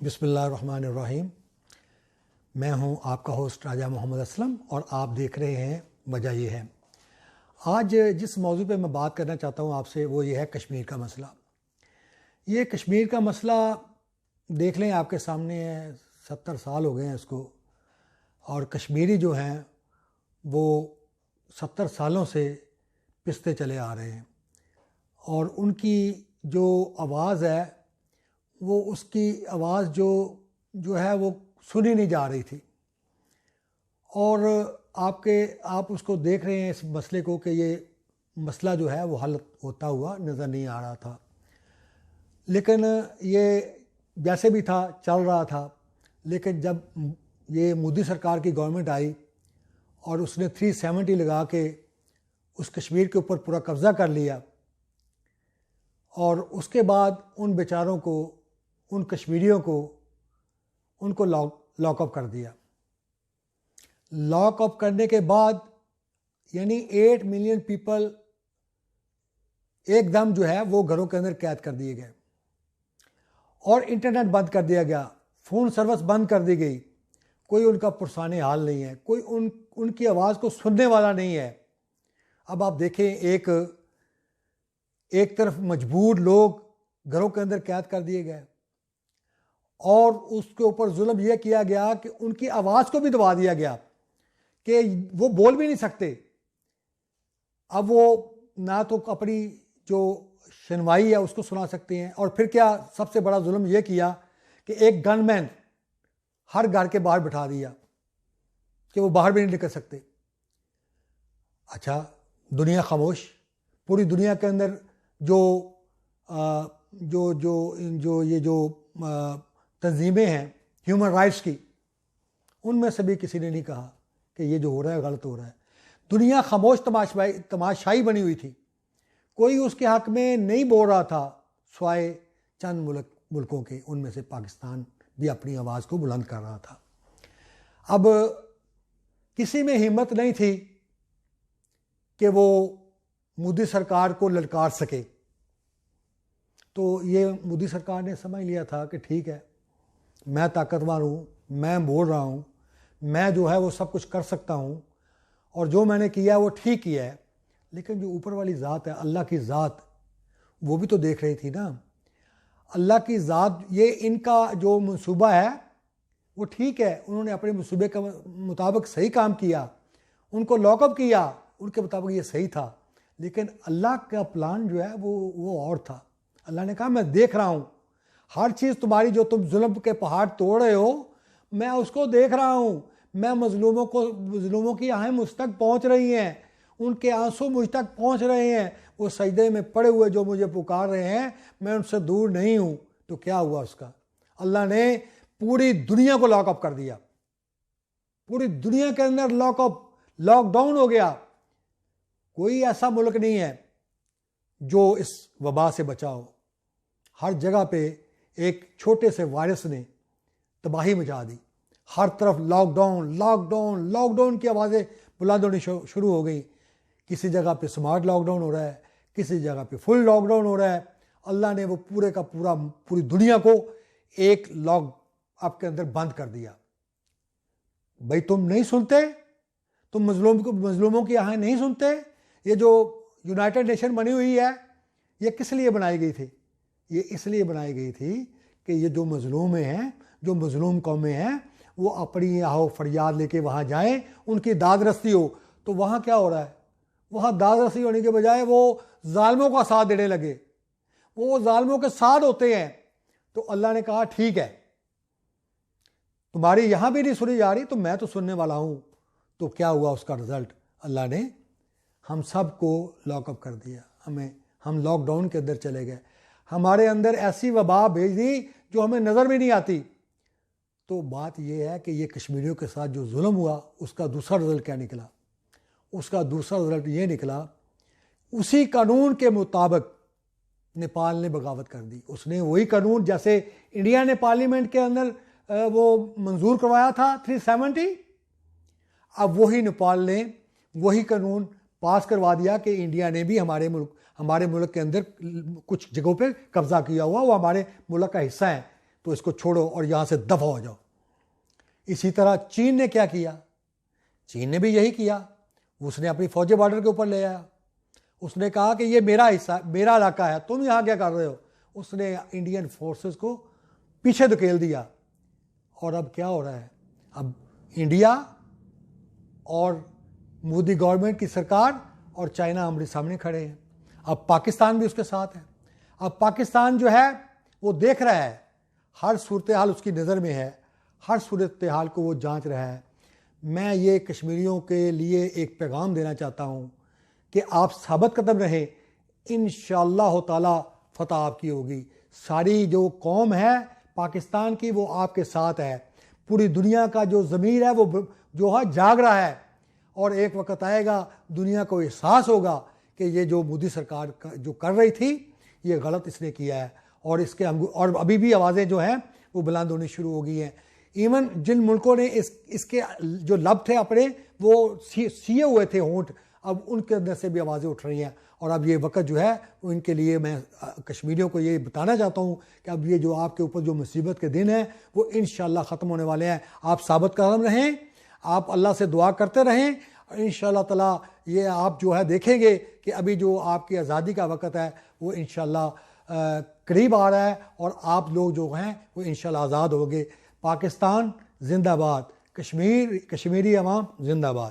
بسم اللہ الرحمن الرحیم۔ میں ہوں آپ کا ہوسٹ راجہ محمد اسلم اور آپ دیکھ رہے ہیں وجہ یہ ہے۔ آج جس موضوع پہ میں بات کرنا چاہتا ہوں آپ سے وہ یہ ہے کشمیر کا مسئلہ۔ یہ کشمیر کا مسئلہ دیکھ لیں آپ کے سامنے ہے، 70 سال ہو گئے ہیں اس کو، اور کشمیری جو ہیں وہ 70 سالوں سے پستے چلے آ رہے ہیں، اور ان کی جو آواز ہے وہ اس کی آواز جو ہے وہ سنی نہیں جا رہی تھی، اور آپ اس کو دیکھ رہے ہیں اس مسئلے کو کہ یہ مسئلہ جو ہے وہ حل ہوتا ہوا نظر نہیں آ رہا تھا۔ لیکن یہ جیسے بھی تھا چل رہا تھا، لیکن جب یہ مودی سرکار کی گورنمنٹ آئی اور اس نے 370 لگا کے اس کشمیر کے اوپر پورا قبضہ کر لیا، اور اس کے بعد ان بیچاروں کو، ان کشمیریوں کو، ان کو لاک اپ کر دیا۔ لاک اپ کرنے کے بعد یعنی 8 ملین پیپل ایک دم جو ہے وہ گھروں کے اندر قید کر دیے گئے، اور انٹرنیٹ بند کر دیا گیا، فون سروس بند کر دی گئی، کوئی ان کا پرسان حال نہیں ہے، کوئی ان کی آواز کو سننے والا نہیں ہے۔ اب آپ دیکھیں، ایک طرف مجبور لوگ گھروں کے اندر قید کر دیے گئے، اور اس کے اوپر ظلم یہ کیا گیا کہ ان کی آواز کو بھی دبا دیا گیا کہ وہ بول بھی نہیں سکتے۔ اب وہ نہ تو اپنی جو شنوائی ہے اس کو سنا سکتے ہیں، اور پھر کیا سب سے بڑا ظلم یہ کیا کہ ایک گن مین ہر گھر کے باہر بٹھا دیا کہ وہ باہر بھی نہیں نکل سکتے۔ اچھا، دنیا خاموش، پوری دنیا کے اندر جو تنظیمیں ہیں ہیومن رائٹس کی، ان میں سے بھی کسی نے نہیں کہا کہ یہ جو ہو رہا ہے غلط ہو رہا ہے۔ دنیا خاموش تماشائی بنی ہوئی تھی، کوئی اس کے حق میں نہیں بول رہا تھا سوائے چند ملکوں کے، ان میں سے پاکستان بھی اپنی آواز کو بلند کر رہا تھا۔ اب کسی میں ہمت نہیں تھی کہ وہ مودی سرکار کو للکار سکے، تو یہ مودی سرکار نے سمجھ لیا تھا کہ ٹھیک ہے، میں طاقتور ہوں، میں بول رہا ہوں، میں جو ہے وہ سب کچھ کر سکتا ہوں، اور جو میں نے کیا وہ ٹھیک کیا ہے۔ لیکن جو اوپر والی ذات ہے، اللہ کی ذات، وہ بھی تو دیکھ رہی تھی نا۔ اللہ کی ذات، یہ ان کا جو منصوبہ ہے وہ ٹھیک ہے، انہوں نے اپنے منصوبے کے مطابق صحیح کام کیا، ان کو لاک اپ کیا، ان کے مطابق یہ صحیح تھا۔ لیکن اللہ کا پلان جو ہے وہ اور تھا۔ اللہ نے کہا میں دیکھ رہا ہوں، ہر چیز تمہاری جو تم ظلم کے پہاڑ توڑ رہے ہو میں اس کو دیکھ رہا ہوں، میں مظلوموں کی آہیں مجھ تک پہنچ رہی ہیں، ان کے آنسو مجھ تک پہنچ رہے ہیں، وہ سجدے میں پڑے ہوئے جو مجھے پکار رہے ہیں، میں ان سے دور نہیں ہوں۔ تو کیا ہوا اس کا؟ اللہ نے پوری دنیا کو لاک اپ کر دیا، پوری دنیا کے اندر لاک ڈاؤن ہو گیا۔ کوئی ایسا ملک نہیں ہے جو اس وبا سے بچا ہو۔ ہر جگہ پہ ایک چھوٹے سے وائرس نے تباہی مچا دی، ہر طرف لاک ڈاؤن کی آوازیں بلند ہونی شروع ہو گئی۔ کسی جگہ پہ سمارٹ لاک ڈاؤن ہو رہا ہے، کسی جگہ پہ فل لاک ڈاؤن ہو رہا ہے۔ اللہ نے وہ پوری دنیا کو ایک لاک اپ کے اندر بند کر دیا۔ بھائی تم نہیں سنتے، تم مظلوموں کی آہیں نہیں سنتے۔ یہ جو یونائٹڈ نیشن بنی ہوئی ہے یہ کس لیے بنائی گئی تھی؟ یہ اس لیے بنائی گئی تھی کہ یہ جو مظلوم ہیں، جو مظلوم قومیں ہیں، وہ اپنی آہو فریاد لے کے وہاں جائیں، ان کی داد رسی ہو۔ تو وہاں کیا ہو رہا ہے؟ وہاں داد رسی ہونے کے بجائے وہ ظالموں کا ساتھ دینے لگے، وہ ظالموں کے ساتھ ہوتے ہیں۔ تو اللہ نے کہا ٹھیک ہے، تمہاری یہاں بھی نہیں سنی جا رہی تو میں تو سننے والا ہوں۔ تو کیا ہوا اس کا رزلٹ؟ اللہ نے ہم سب کو لاک اپ کر دیا، ہم لاک ڈاؤن کے اندر چلے گئے، ہمارے اندر ایسی وبا بھیج دی جو ہمیں نظر بھی نہیں آتی۔ تو بات یہ ہے کہ یہ کشمیریوں کے ساتھ جو ظلم ہوا اس کا دوسرا رزلٹ کیا نکلا؟ اس کا دوسرا رزلٹ یہ نکلا، اسی قانون کے مطابق نیپال نے بغاوت کر دی۔ اس نے وہی قانون جیسے انڈیا نے پارلیمنٹ کے اندر وہ منظور کروایا تھا 370، اب وہی نیپال نے وہی قانون پاس کروا دیا کہ انڈیا نے بھی ہمارے ملک کے اندر کچھ جگہوں پہ قبضہ کیا ہوا، وہ ہمارے ملک کا حصہ ہے۔ تو اس کو چھوڑو اور یہاں سے دفع ہو جاؤ۔ اسی طرح چین نے کیا کیا؟ چین نے بھی یہی کیا، اس نے اپنی فوجیں بارڈر کے اوپر لے آیا، اس نے کہا کہ یہ میرا حصہ، میرا علاقہ ہے، تم یہاں کیا کر رہے ہو؟ اس نے انڈین فورسز کو پیچھے دھکیل دیا۔ اور اب کیا ہو رہا ہے؟ اب انڈیا اور مودی گورنمنٹ کی سرکار اور چائنا ہمارے سامنے کھڑے ہیں۔ اب پاکستان بھی اس کے ساتھ ہے۔ اب پاکستان جو ہے وہ دیکھ رہا ہے، ہر صورتحال اس کی نظر میں ہے، ہر صورتحال کو وہ جانچ رہا ہے۔ میں یہ کشمیریوں کے لیے ایک پیغام دینا چاہتا ہوں کہ آپ ثابت قدم رہیں، انشاءاللہ تعالی فتح آپ کی ہوگی۔ ساری جو قوم ہے پاکستان کی وہ آپ کے ساتھ ہے، پوری دنیا کا جو ضمیر ہے وہ جو ہے جاگ رہا ہے، اور ایک وقت آئے گا دنیا کو احساس ہوگا کہ یہ جو مودی سرکار جو کر رہی تھی یہ غلط اس نے کیا ہے، اور اس کے اور ابھی بھی آوازیں جو ہیں وہ بلند ہونی شروع ہو گئی ہیں۔ ایون جن ملکوں نے اس کے جو لب تھے اپنے وہ سیے ہوئے تھے ہونٹ، اب ان کے اندر سے بھی آوازیں اٹھ رہی ہیں، اور اب یہ وقت جو ہے وہ ان کے لیے میں کشمیریوں کو یہ بتانا چاہتا ہوں کہ اب یہ جو آپ کے اوپر جو مصیبت کے دن ہیں وہ انشاءاللہ ختم ہونے والے ہیں۔ آپ ثابت قدم رہیں، آپ اللہ سے دعا کرتے رہیں، انشاءاللہ تعالی یہ آپ جو ہے دیکھیں گے کہ ابھی جو آپ کی آزادی کا وقت ہے وہ انشاءاللہ قریب آ رہا ہے، اور آپ لوگ جو ہیں وہ انشاءاللہ آزاد ہوں گے۔ پاکستان زندہ باد، کشمیری عوام زندہ باد۔